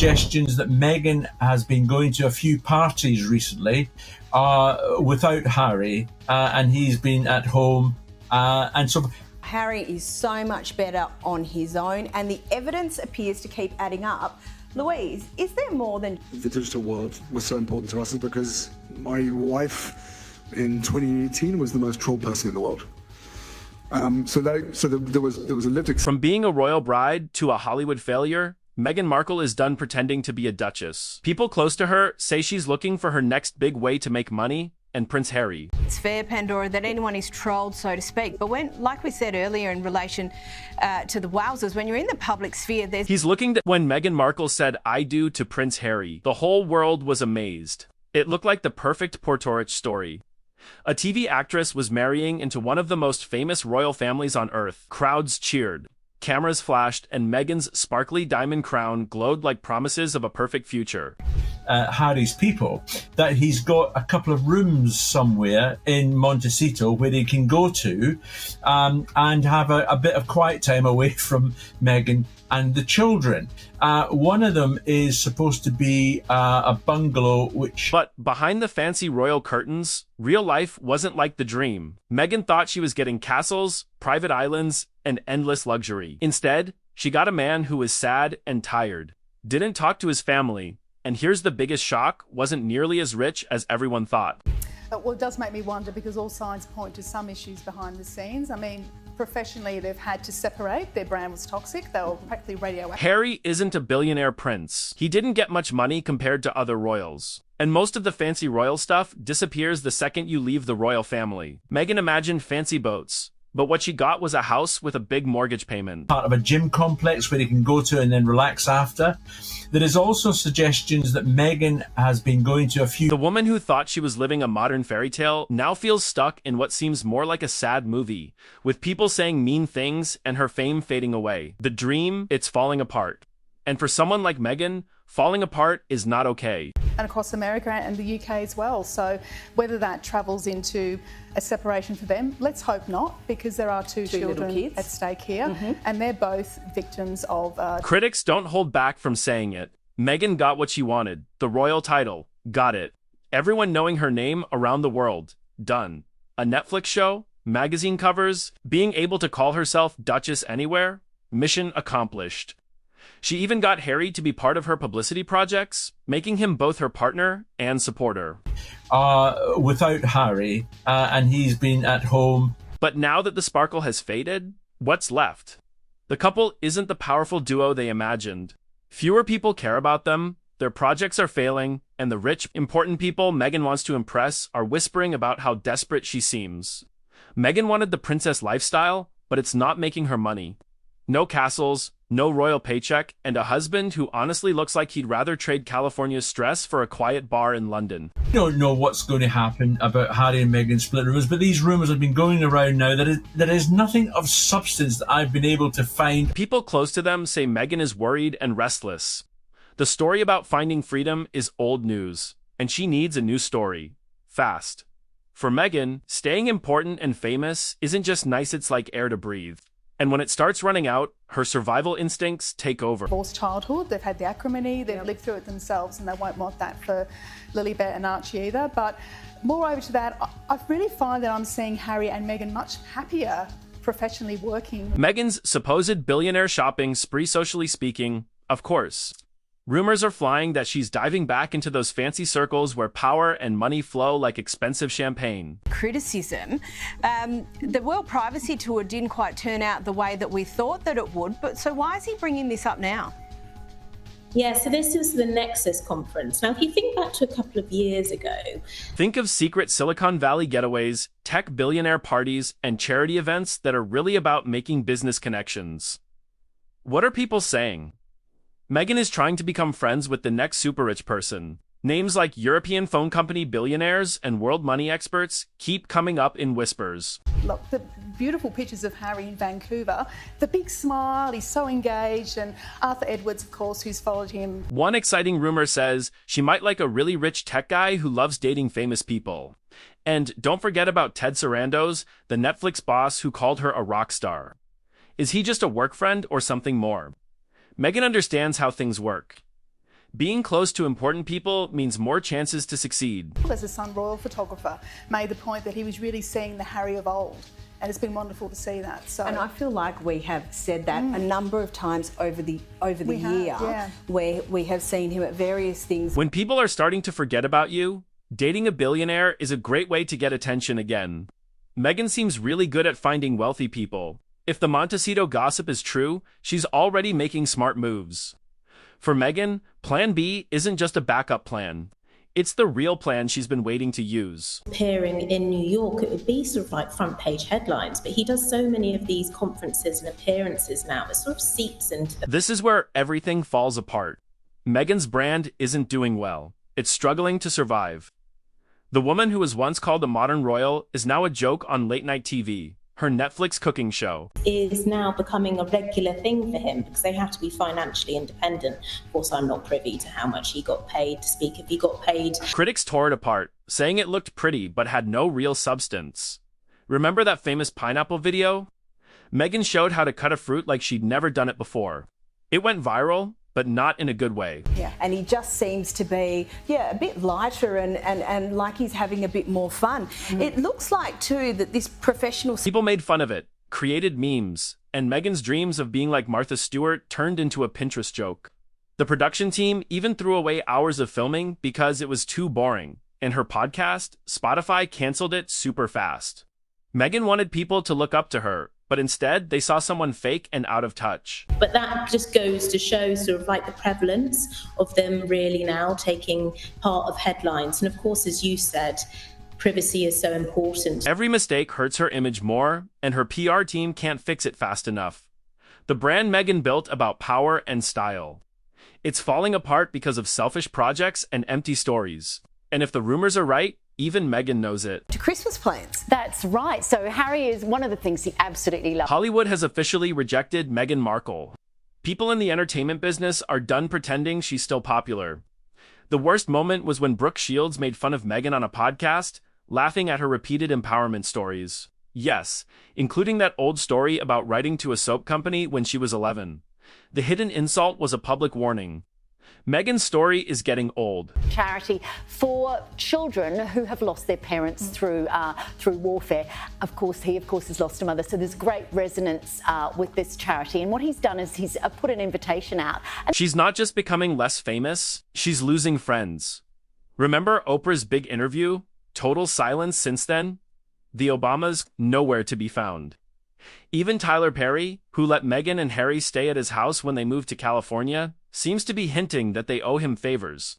suggestions that Meghan has been going to a few parties recently without Harry, and he's been at home. And so Harry is so much better on his own, and the evidence appears to keep adding up. Louise, is there more than... The digital world was so important to us because my wife in 2018 was the most trolled person in the world. There was a lived experience. From being a royal bride to a Hollywood failure, Meghan Markle is done pretending to be a duchess. People close to her say she's looking for her next big way to make money, and Prince Harry. It's fair, Pandora, that anyone is trolled, so to speak. But when, like we said earlier in relation to the Wowsers, when you're in the public sphere, there's... He's looking when Meghan Markle said, "I do" to Prince Harry. The whole world was amazed. It looked like the perfect Portorich story. A TV actress was marrying into one of the most famous royal families on earth. Crowds cheered. Cameras flashed, and Meghan's sparkly diamond crown glowed like promises of a perfect future. Harry's people, that he's got a couple of rooms somewhere in Montecito where they can go to and have a bit of quiet time away from Meghan and the children. One of them is supposed to be a bungalow which... But behind the fancy royal curtains, real life wasn't like the dream. Meghan thought she was getting castles, private islands, and endless luxury. Instead, she got a man who was sad and tired, didn't talk to his family, and here's the biggest shock, wasn't nearly as rich as everyone thought. Well, it does make me wonder because all signs point to some issues behind the scenes. I mean, professionally, they've had to separate. Their brand was toxic. They were practically radioactive. Harry isn't a billionaire prince. He didn't get much money compared to other royals. And most of the fancy royal stuff disappears the second you leave the royal family. Meghan imagined fancy boats, but what she got was a house with a big mortgage payment. Part of a gym complex where he can go to and then relax after. There is also suggestions that Meghan has been going to a few... The woman who thought she was living a modern fairy tale now feels stuck in what seems more like a sad movie, with people saying mean things and her fame fading away. The dream, it's falling apart. And for someone like Meghan, falling apart is not okay. And across America and the UK as well. So whether that travels into a separation for them, let's hope not, because there are two children at stake here, and they're both victims of... Critics don't hold back from saying it. Meghan got what she wanted. The royal title. Got it. Everyone knowing her name around the world. Done. A Netflix show? Magazine covers? Being able to call herself Duchess anywhere? Mission accomplished. She even got Harry to be part of her publicity projects, making him both her partner and supporter. Without Harry, and he's been at home. But now that the sparkle has faded, what's left? The couple isn't the powerful duo they imagined. Fewer people care about them, their projects are failing, and the rich, important people Meghan wants to impress are whispering about how desperate she seems. Meghan wanted the princess lifestyle, but it's not making her money. No castles, no royal paycheck, and a husband who honestly looks like he'd rather trade California's stress for a quiet bar in London. We don't know what's going to happen about Harry and Meghan split rumors, but these rumors have been going around now. There is nothing of substance that I've been able to find. People close to them say Meghan is worried and restless. The story about finding freedom is old news, and she needs a new story. Fast. For Meghan, staying important and famous isn't just nice, it's like air to breathe. And when it starts running out, her survival instincts take over. Divorced childhood, they've had the acrimony, they've lived through it themselves, and they won't want that for Lilibet and Archie either. But moreover to that, I really find that I'm seeing Harry and Meghan much happier professionally working. Meghan's supposed billionaire shopping spree, socially speaking, of course. Rumors are flying that she's diving back into those fancy circles where power and money flow like expensive champagne. Criticism. The World Privacy Tour didn't quite turn out the way that we thought that it would, but so why is he bringing this up now? Yeah, so this was the Nexus conference. Now, if you think back to a couple of years ago... Think of secret Silicon Valley getaways, tech billionaire parties, and charity events that are really about making business connections. What are people saying? Meghan is trying to become friends with the next super rich person. Names like European phone company billionaires and world money experts keep coming up in whispers. Look, the beautiful pictures of Harry in Vancouver, the big smile, he's so engaged, and Arthur Edwards, of course, who's followed him. One exciting rumor says she might like a really rich tech guy who loves dating famous people. And don't forget about Ted Sarandos, the Netflix boss who called her a rock star. Is he just a work friend or something more? Meghan understands how things work. Being close to important people means more chances to succeed. As a Sun royal photographer, made the point that he was really seeing the Harry of old. And it's been wonderful to see that. So, and I feel like we have said that a number of times over the year, where we have seen him at various things. When people are starting to forget about you, dating a billionaire is a great way to get attention again. Meghan seems really good at finding wealthy people. If the Montecito gossip is true, she's already making smart moves. For Meghan, Plan B isn't just a backup plan. It's the real plan she's been waiting to use. Appearing in New York, it would be sort of like front page headlines, but he does so many of these conferences and appearances now, it sort of seeps into the... This is where everything falls apart. Meghan's brand isn't doing well. It's struggling to survive. The woman who was once called a modern royal is now a joke on late-night TV, her Netflix cooking show. Is now becoming a regular thing for him because they have to be financially independent. Of course, I'm not privy to how much he got paid to speak if he got paid. Critics tore it apart, saying it looked pretty but had no real substance. Remember that famous pineapple video? Meghan showed how to cut a fruit like she'd never done it before. It went viral, but not in a good way. Yeah, and he just seems to be, a bit lighter and like he's having a bit more fun. It looks like, too, that this professional... People made fun of it, created memes, and Meghan's dreams of being like Martha Stewart turned into a Pinterest joke. The production team even threw away hours of filming because it was too boring, and her podcast, Spotify canceled it super fast. Meghan wanted people to look up to her, but instead they saw someone fake and out of touch. But that just goes to show sort of like the prevalence of them really now taking part of headlines. And of course, as you said, privacy is so important. Every mistake hurts her image more, and her PR team can't fix it fast enough. The brand Meghan built about power and style. It's falling apart because of selfish projects and empty stories. And if the rumors are right, even Meghan knows it. To Christmas plans. That's right. So Harry is one of the things he absolutely loves. Hollywood has officially rejected Meghan Markle. People in the entertainment business are done pretending she's still popular. The worst moment was when Brooke Shields made fun of Meghan on a podcast, laughing at her repeated empowerment stories. Yes, including that old story about writing to a soap company when she was 11. The hidden insult was a public warning. Meghan's story is getting old. Charity for children who have lost their parents through warfare. Of course, he has lost a mother, so there's great resonance with this charity. And what he's done is he's put an invitation out. She's not just becoming less famous, she's losing friends. Remember Oprah's big interview? Total silence since then? The Obamas, nowhere to be found. Even Tyler Perry, who let Meghan and Harry stay at his house when they moved to California, seems to be hinting that they owe him favors.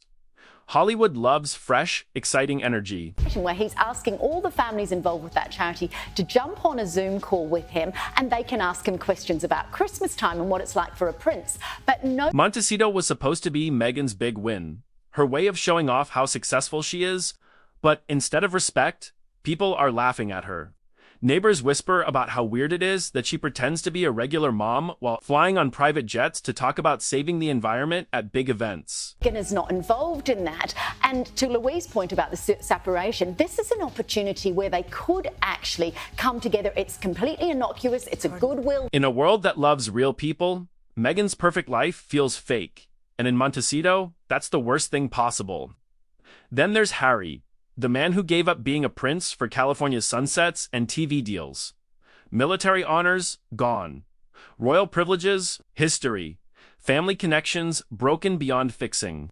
Hollywood loves fresh, exciting energy. Where he's asking all the families involved with that charity to jump on a Zoom call with him and they can ask him questions about Christmas time and what it's like for a prince. But no. Montecito was supposed to be Meghan's big win, her way of showing off how successful she is, but instead of respect, people are laughing at her. Neighbors whisper about how weird it is that she pretends to be a regular mom while flying on private jets to talk about saving the environment at big events. Meghan is not involved in that. And to Louise's point about the separation, this is an opportunity where they could actually come together. It's completely innocuous. It's a goodwill. In a world that loves real people, Meghan's perfect life feels fake. And in Montecito, that's the worst thing possible. Then there's Harry, the man who gave up being a prince for California's sunsets and TV deals. Military honors, gone. Royal privileges, history. Family connections, broken beyond fixing.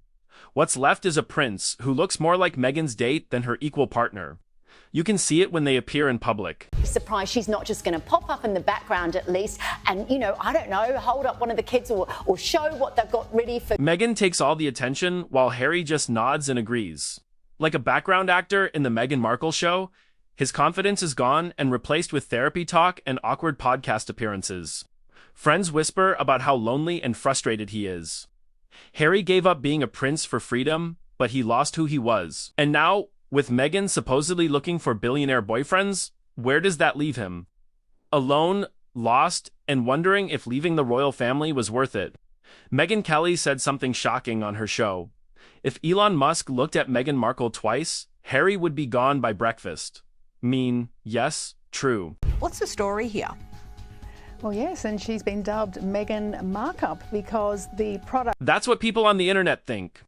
What's left is a prince who looks more like Meghan's date than her equal partner. You can see it when they appear in public. Surprised she's not just going to pop up in the background at least and, I don't know, hold up one of the kids or show what they've got ready for. Meghan takes all the attention while Harry just nods and agrees. Like a background actor in the Meghan Markle show, his confidence is gone and replaced with therapy talk and awkward podcast appearances. Friends whisper about how lonely and frustrated he is. Harry gave up being a prince for freedom, but he lost who he was. And now, with Meghan supposedly looking for billionaire boyfriends, where does that leave him? Alone, lost, and wondering if leaving the royal family was worth it. Megyn Kelly said something shocking on her show. If Elon Musk looked at Meghan Markle twice, Harry would be gone by breakfast. Yes, true. What's the story here? Well, yes, and she's been dubbed Meghan Markle because the product. That's what people on the internet think.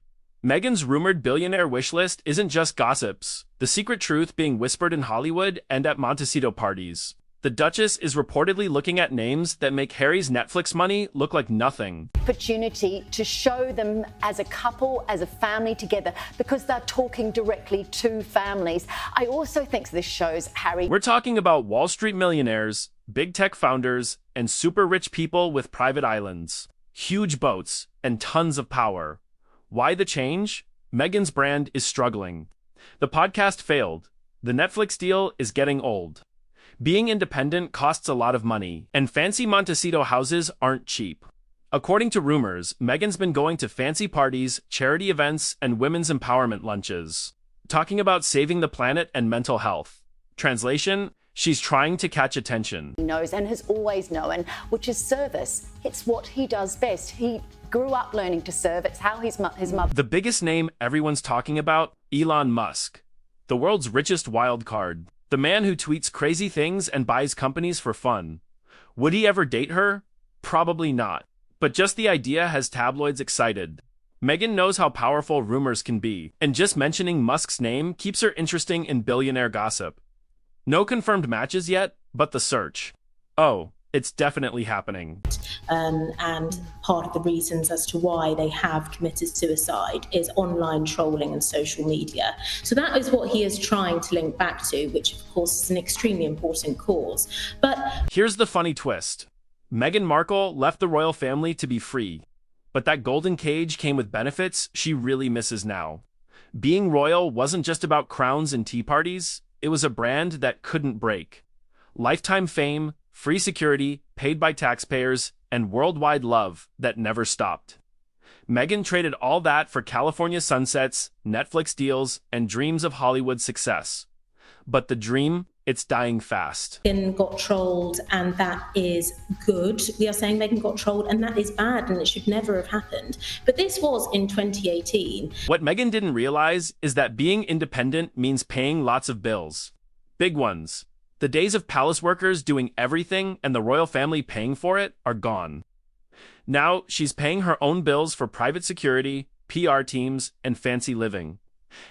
Meghan's rumored billionaire wish list isn't just gossips, the secret truth being whispered in Hollywood and at Montecito parties. The Duchess is reportedly looking at names that make Harry's Netflix money look like nothing. Opportunity to show them as a couple, as a family together, because they're talking directly to families. I also think this shows Harry. We're talking about Wall Street millionaires, big tech founders, and super rich people with private islands, huge boats, and tons of power. Why the change? Meghan's brand is struggling. The podcast failed. The Netflix deal is getting old. Being independent costs a lot of money, and fancy Montecito houses aren't cheap. According to rumors, Meghan's been going to fancy parties, charity events, and women's empowerment lunches, talking about saving the planet and mental health. Translation: she's trying to catch attention. He knows and has always known, which is service. It's what he does best. He grew up learning to serve. It's how his mother. The biggest name everyone's talking about, Elon Musk, the world's richest wild card. The man who tweets crazy things and buys companies for fun. Would he ever date her? Probably not. But just the idea has tabloids excited. Meghan knows how powerful rumors can be, and just mentioning Musk's name keeps her interesting in billionaire gossip. No confirmed matches yet, but the search. Oh, it's definitely happening. And part of the reasons as to why they have committed suicide is online trolling and social media. So that is what he is trying to link back to, which of course is an extremely important cause. But here's the funny twist. Meghan Markle left the royal family to be free, but that golden cage came with benefits she really misses now. Being royal wasn't just about crowns and tea parties, it was a brand that couldn't break. Lifetime fame, free security, paid by taxpayers, and worldwide love that never stopped. Meghan traded all that for California sunsets, Netflix deals, and dreams of Hollywood success. But the dream, it's dying fast. Meghan got trolled, and that is good. We are saying Meghan got trolled, and that is bad, and it should never have happened. But this was in 2018. What Meghan didn't realize is that being independent means paying lots of bills. Big ones. The days of palace workers doing everything and the royal family paying for it are gone. Now she's paying her own bills for private security, PR teams, and fancy living.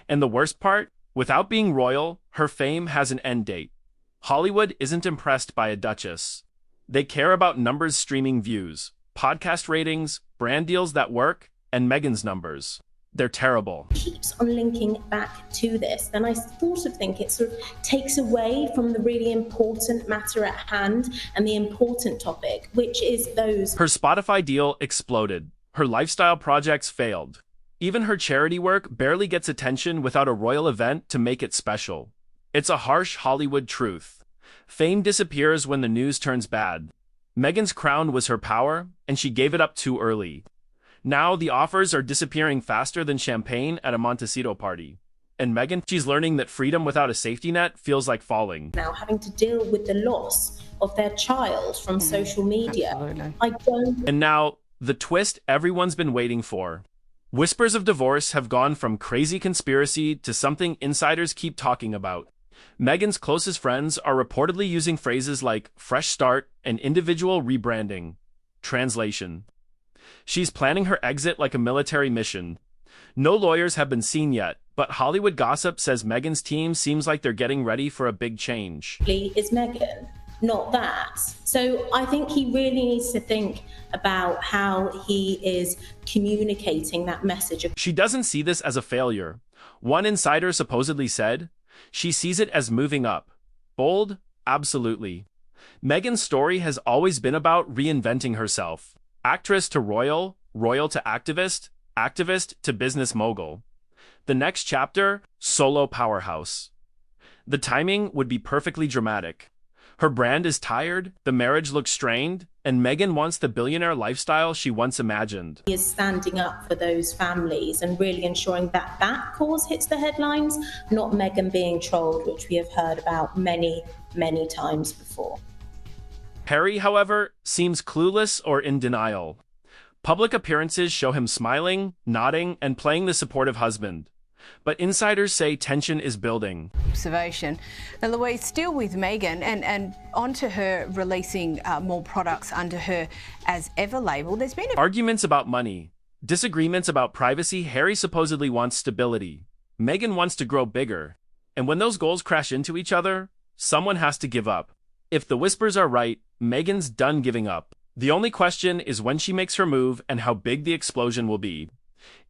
And the worst part? Without being royal, her fame has an end date. Hollywood isn't impressed by a duchess. They care about numbers, streaming views, podcast ratings, brand deals that work, and Meghan's numbers. They're terrible. Keeps on linking back to this, then I sort of think it sort of takes away from the really important matter at hand and the important topic, which is those. Her Spotify deal exploded. Her lifestyle projects failed. Even her charity work barely gets attention without a royal event to make it special. It's a harsh Hollywood truth. Fame disappears when the news turns bad. Meghan's crown was her power, and she gave it up too early. Now the offers are disappearing faster than champagne at a Montecito party. And Meghan, she's learning that freedom without a safety net feels like falling. Now having to deal with the loss of their child from social media. Absolutely. And now, the twist everyone's been waiting for. Whispers of divorce have gone from crazy conspiracy to something insiders keep talking about. Meghan's closest friends are reportedly using phrases like fresh start and individual rebranding. Translation: she's planning her exit like a military mission. No lawyers have been seen yet, but Hollywood gossip says Meghan's team seems like they're getting ready for a big change. Is Meghan, not that. So I think he really needs to think about how he is communicating that message. She doesn't see this as a failure. One insider supposedly said, she sees it as moving up. Bold? Absolutely. Meghan's story has always been about reinventing herself. Actress to royal, royal to activist, activist to business mogul. The next chapter, solo powerhouse. The timing would be perfectly dramatic. Her brand is tired, the marriage looks strained, and Meghan wants the billionaire lifestyle she once imagined. He is standing up for those families and really ensuring that that cause hits the headlines, not Meghan being trolled, which we have heard about many, many times before. Harry, however, seems clueless or in denial. Public appearances show him smiling, nodding, and playing the supportive husband. but insiders say tension is building. Observation. Now, Louise, still with Meghan and onto her releasing more products under her As Ever label, there's been arguments about money, disagreements about privacy. Harry supposedly wants stability. Meghan wants to grow bigger. And when those goals crash into each other, someone has to give up. If the whispers are right, Meghan's done giving up. The only question is when she makes her move and how big the explosion will be.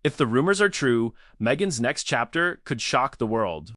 If the rumors are true, Meghan's next chapter could shock the world.